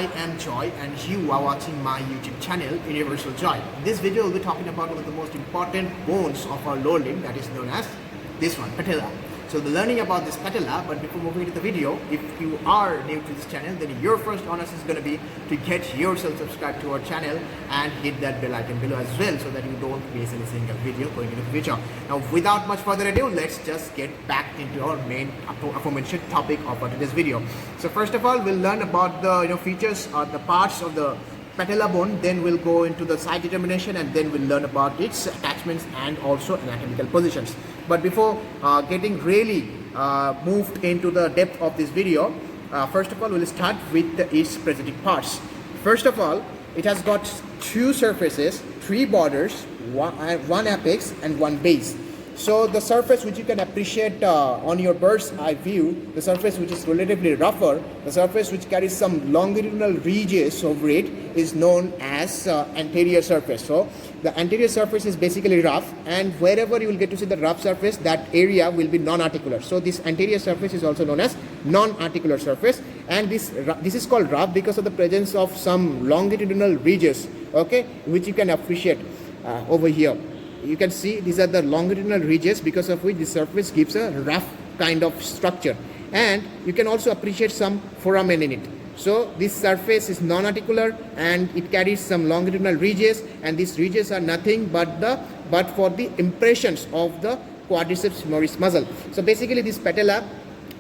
I am Joy and you are watching my YouTube channel Universal Joy. In this video we'll be talking about one of the most important bones of our lower limb, that is known as this one, patella. So we'll be learning about this patella, but before moving into the video, if you are new to this channel, then your first honors is going to be to get yourself subscribed to our channel and hit that bell icon below as well, so that you don't miss any single video going into the future. Now without much further ado, let's just get back into our main aforementioned topic of today's video. So first of all, we'll learn about the features or the parts of the patella bone, then we'll go into the site determination, and then we'll learn about its attachments and also anatomical positions. But before getting really moved into the depth of this video, first of all we'll start with its presenting parts. First of all, it has got two surfaces, three borders, one apex and one base. So the surface which you can appreciate on your bird's eye view, the surface which is relatively rougher, the surface which carries some longitudinal ridges over it, is known as anterior surface. So the anterior surface is basically rough, and wherever you will get to see the rough surface, that area will be non-articular. So this anterior surface is also known as non-articular surface, and this is called rough because of the presence of some longitudinal ridges, okay, which you can appreciate over here. You can see these are the longitudinal ridges, because of which the surface gives a rough kind of structure, and you can also appreciate some foramen in it. So this surface is non-articular and it carries some longitudinal ridges, and these ridges are nothing but for the impressions of the quadriceps femoris muscle. So basically this patella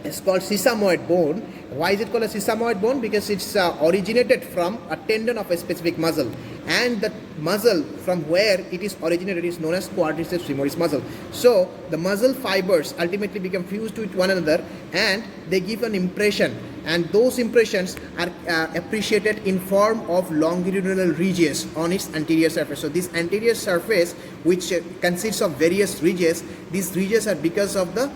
is called sesamoid bone. Why is it called a sesamoid bone? Because it's originated from a tendon of a specific muscle, and the muscle from where it is originated is known as quadriceps femoris muscle. So the muscle fibers ultimately become fused with one another and they give an impression, and those impressions are appreciated in form of longitudinal ridges on its anterior surface. So this anterior surface, which consists of various ridges, these ridges are because of the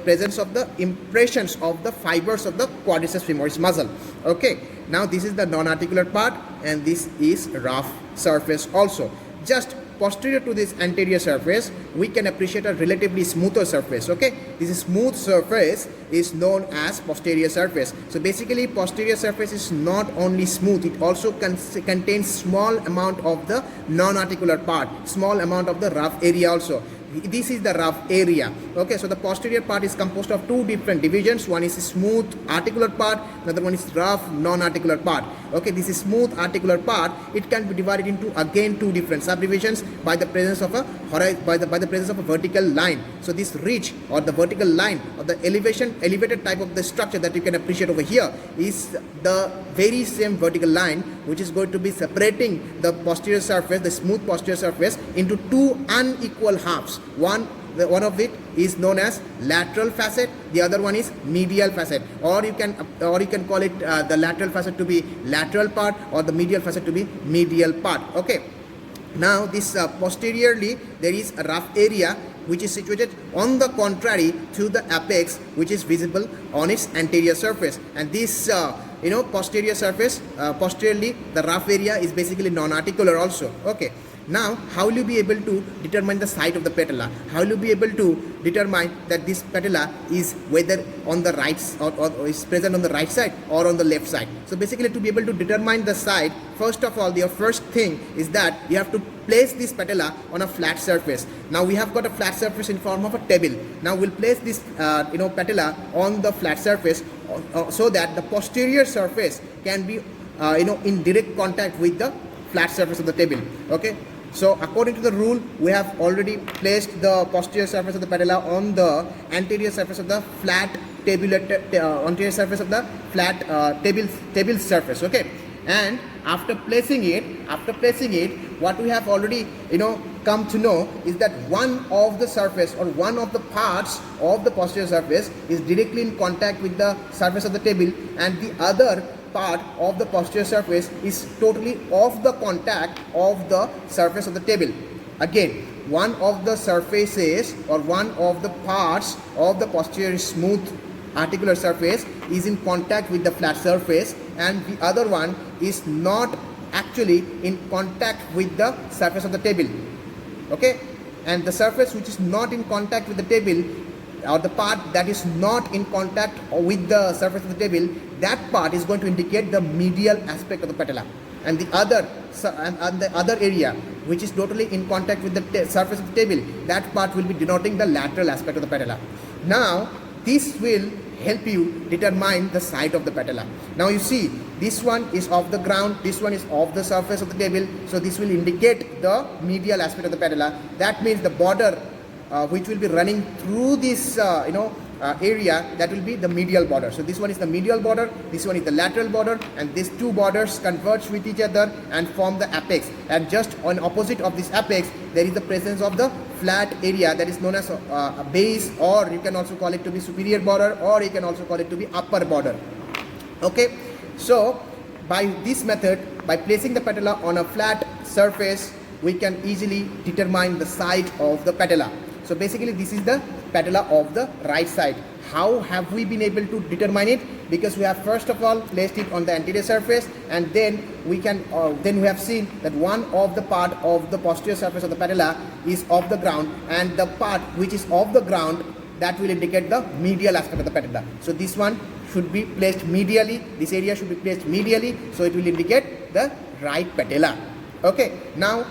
presence of the impressions of the fibers of the quadriceps femoris muscle. Okay, now this is the non-articular part, and this is rough surface also. Just posterior to this anterior surface, we can appreciate a relatively smoother surface. Okay, this smooth surface is known as posterior surface. So basically posterior surface is not only smooth, it also contains small amount of the non-articular part, small amount of the rough area also. This is the rough area. Okay, so the posterior part is composed of two different divisions. One is a smooth articular part, another one is rough non-articular part. Okay, this is smooth articular part. It can be divided into again two different subdivisions by the presence of a presence of a vertical line. So this ridge or the vertical line or the elevated type of the structure that you can appreciate over here is the very same vertical line which is going to be separating the posterior surface, the smooth posterior surface, into two unequal halves. One of it is known as lateral facet, the other one is medial facet, or you can call it the lateral facet to be lateral part, or the medial facet to be medial part. Okay, now this posteriorly there is a rough area which is situated on the contrary to the apex, which is visible on its anterior surface, and this posterior surface, posteriorly the rough area is basically non-articular also. Okay, now how will you be able to determine the site of the patella? How will you be able to determine that this patella is whether on the right or is present on the right side or on the left side? So basically, to be able to determine the site, first of all, your first thing is that you have to place this patella on a flat surface. Now we have got a flat surface in form of a table. Now we'll place this patella on the flat surface so that the posterior surface can be in direct contact with the flat surface of the table. Okay, so according to the rule, we have already placed the posterior surface of the patella on the anterior surface of the flat anterior surface of the flat table surface. Okay, and after placing it, what we have already come to know is that one of the surface or one of the parts of the posterior surface is directly in contact with the surface of the table, and the other part of the posterior surface is totally off the contact of the surface of the table. Again, one of the surfaces or one of the parts of the posterior smooth articular surface is in contact with the flat surface, and the other one is not actually in contact with the surface of the table. Okay, and the surface which is not in contact with the table or the part that is not in contact with the surface of the table, that part is going to indicate the medial aspect of the patella, and the other area which is totally in contact with the surface of the table, that part will be denoting the lateral aspect of the patella. Now this will help you determine the side of the patella. Now you see, this one is off the ground, this one is off the surface of the table, so this will indicate the medial aspect of the patella. That means the border which will be running through this area, that will be the medial border. So this one is the medial border, this one is the lateral border, and these two borders converge with each other and form the apex. And just on opposite of this apex, there is the presence of the flat area that is known as a base, or you can also call it to be superior border, or you can also call it to be upper border. Okay, so by this method, by placing the patella on a flat surface, we can easily determine the side of the patella. So basically this is the patella of the right side. How have we been able to determine it? Because we have first of all placed it on the anterior surface, and then we have seen that one of the part of the posterior surface of the patella is off the ground, and the part which is off the ground, that will indicate the medial aspect of the patella. So this one should be placed medially, this area should be placed medially, so it will indicate the right patella. Okay, now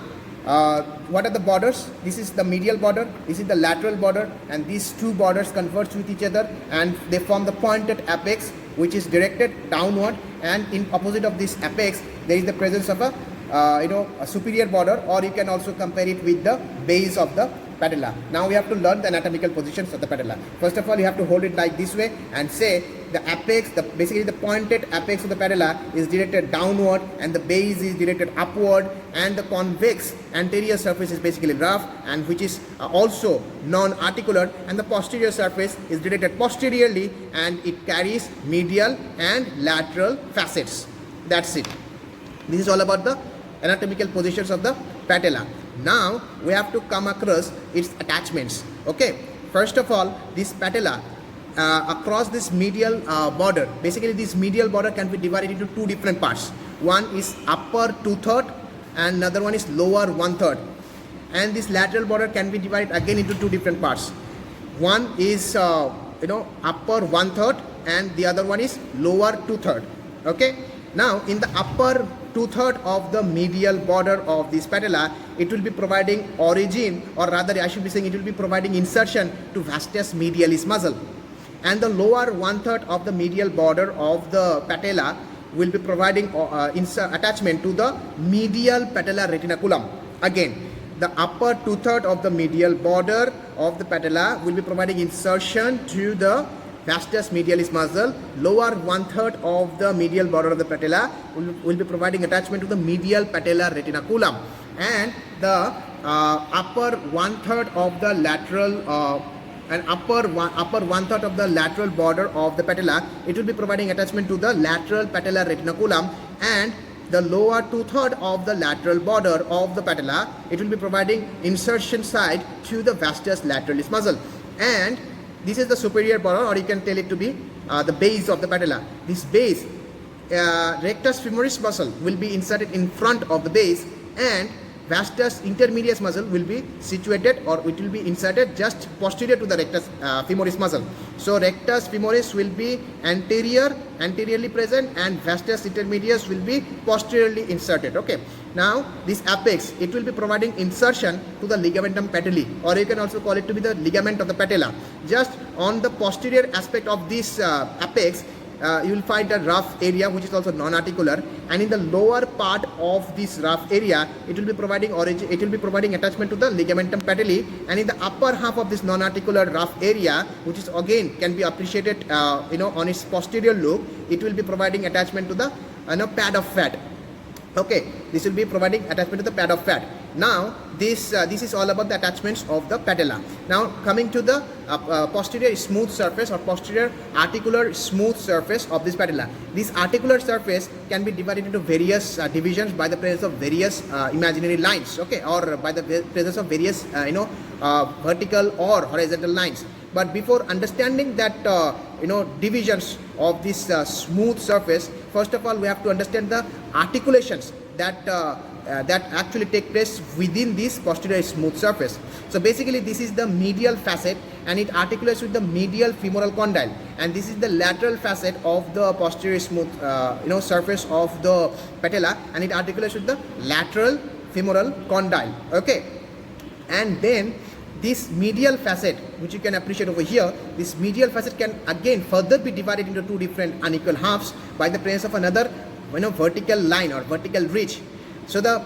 what are the borders? This is the medial border, this is the lateral border, and these two borders converge with each other and they form the pointed apex, which is directed downward, and in opposite of this apex there is the presence of a superior border, or you can also compare it with the base of the patella. Now we have to learn the anatomical positions of the patella. First of all, you have to hold it like this way and say the apex, basically the pointed apex of the patella is directed downward, and the base is directed upward, and the convex anterior surface is basically rough, and which is also non-articular, and the posterior surface is directed posteriorly, and it carries medial and lateral facets. That's it. This is all about the anatomical positions of the patella. Now we have to come across its attachments. Okay, first of all, this patella across this medial border, basically this medial border can be divided into two different parts. One is upper 2/3 and another one is lower 1/3, and this lateral border can be divided again into two different parts. One is upper 1/3 and the other one is lower 2/3. Okay, now in the upper 2/3 of the medial border of this patella, it will be providing origin, or rather I should be saying it will be providing insertion to vastus medialis muscle, and the lower 1/3 of the medial border of the patella will be providing attachment to the medial patellar retinaculum. Again, the upper 2/3 of the medial border of the patella will be providing insertion to the vastus medialis muscle. Lower 1/3 of the medial border of the patella will be providing attachment to the medial patellar retinaculum, and the upper 1/3 of the lateral upper 1/3 of the lateral border of the patella, it will be providing attachment to the lateral patellar retinaculum, and the lower 2/3 of the lateral border of the patella, it will be providing insertion side to the vastus lateralis muscle, and this is the superior border, or you can tell it to be the base of the patella. This base, rectus femoris muscle will be inserted in front of the base, and vastus intermedius muscle will be situated, or it will be inserted just posterior to the rectus femoris muscle. So rectus femoris will be anteriorly present, and vastus intermedius will be posteriorly inserted. Okay, now this apex, it will be providing insertion to the ligamentum patelli, or you can also call it to be the ligament of the patella. Just on the posterior aspect of this apex, you will find a rough area which is also non-articular, and in the lower part of this rough area, it will be providing attachment to the ligamentum patelli, and in the upper half of this non-articular rough area, which is again can be appreciated on its posterior loop, it will be providing attachment to the pad of fat. Okay, this will be providing attachment to the pad of fat. Now this is all about the attachments of the patella. Now coming to the posterior smooth surface, or posterior articular smooth surface of this patella. This articular surface can be divided into various divisions by the presence of various imaginary lines, okay, or by the presence of various vertical or horizontal lines. But before understanding that divisions of this smooth surface, first of all we have to understand the articulations that that actually take place within this posterior smooth surface. So basically this is the medial facet and it articulates with the medial femoral condyle, and this is the lateral facet of the posterior smooth surface of the patella, and it articulates with the lateral femoral condyle. Okay, and then this medial facet, which you can appreciate over here, this medial facet can again further be divided into two different unequal halves by the presence of another vertical line or vertical ridge. So the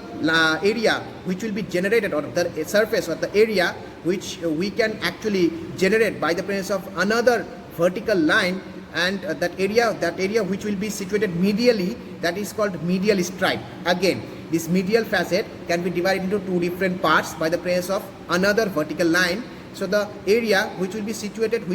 area which will be generated, or the surface or the area which we can actually generate by the presence of another vertical line, and that area which will be situated medially, that is called medial stripe. Again, this medial facet can be divided into two different parts by the presence of another vertical line. So the area which will be situated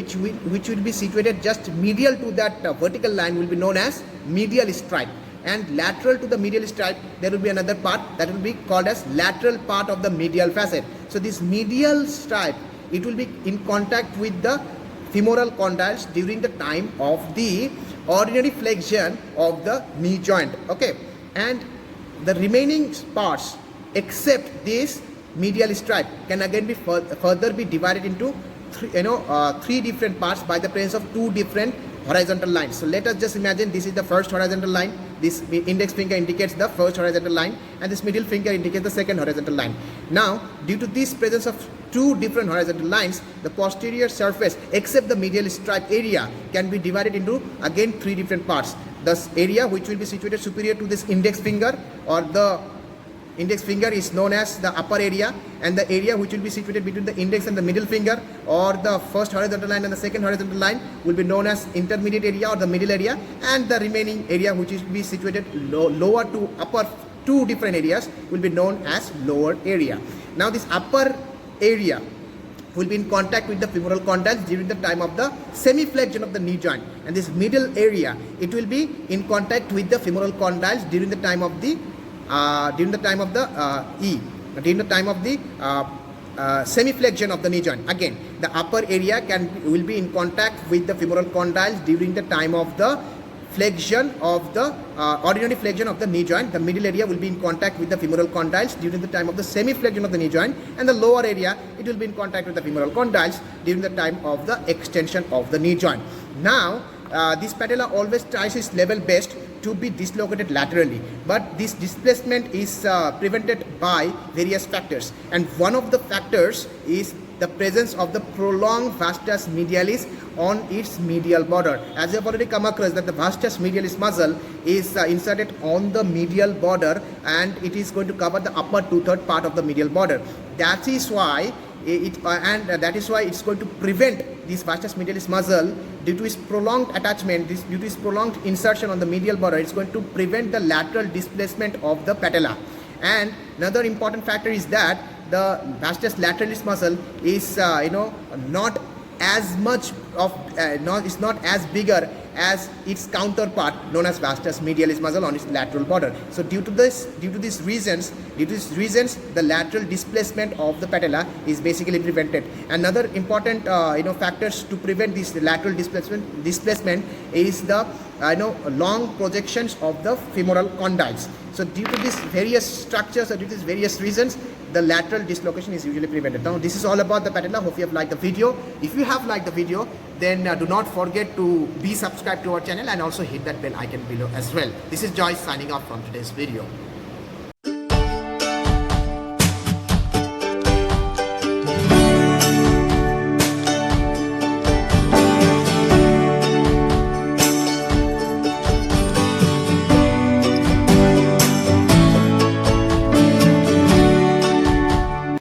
just medial to that vertical line will be known as medial stripe, and lateral to the medial stripe there will be another part that will be called as lateral part of the medial facet. So this medial stripe, it will be in contact with the femoral condyles during the time of the ordinary flexion of the knee joint. Okay, and the remaining parts except this medial stripe can again be further be divided into three different parts by the presence of two different horizontal lines. So let us just imagine this is the first horizontal line. This index finger indicates the first horizontal line, and this middle finger indicates the second horizontal line. Now, due to this presence of two different horizontal lines, the posterior surface except the medial stripe area can be divided into again three different parts. This area which will be situated superior to this index finger, or the index finger, is known as the upper area, and the area which will be situated between the index and the middle finger, or the first horizontal line and the second horizontal line, will be known as intermediate area or the middle area, and the remaining area which will be situated lower to upper two different areas will be known as lower area. Now this upper area will be in contact with the femoral condyles during the time of the semi-flexion of the knee joint, and this middle area, it will be in contact with the femoral condyles during the time of the semi-flexion of the knee joint. Again, the upper area will be in contact with the femoral condyles during the time of the flexion of the ordinary flexion of the knee joint. The middle area will be in contact with the femoral condyles during the time of the semi-flexion of the knee joint, and the lower area, it will be in contact with the femoral condyles during the time of the extension of the knee joint. Now, this patella always tries its level best to be dislocated laterally, but this displacement is prevented by various factors, and one of the factors is the presence of the prolonged vastus medialis on its medial border. As you have already come across that the vastus medialis muscle is inserted on the medial border, and it is going to cover the upper two-third part of the medial border. That is why it's going to prevent this vastus medialis muscle, due to its prolonged attachment, due to its prolonged insertion on the medial border. It's going to prevent the lateral displacement of the patella. And another important factor is that the vastus lateralis muscle is not as much of is not as bigger as its counterpart known as vastus medialis muscle on its lateral border. So due to these reasons, the lateral displacement of the patella is basically prevented. Another important factors to prevent this lateral displacement is the long projections of the femoral condyles. So due to these various structures, or due to these various reasons, the lateral dislocation is usually prevented. Now this is all about the patella. Hope you have liked the video. If you have liked the video, then do not forget to be subscribed to our channel and also hit that bell icon below as well. This is Joyce signing off from today's video.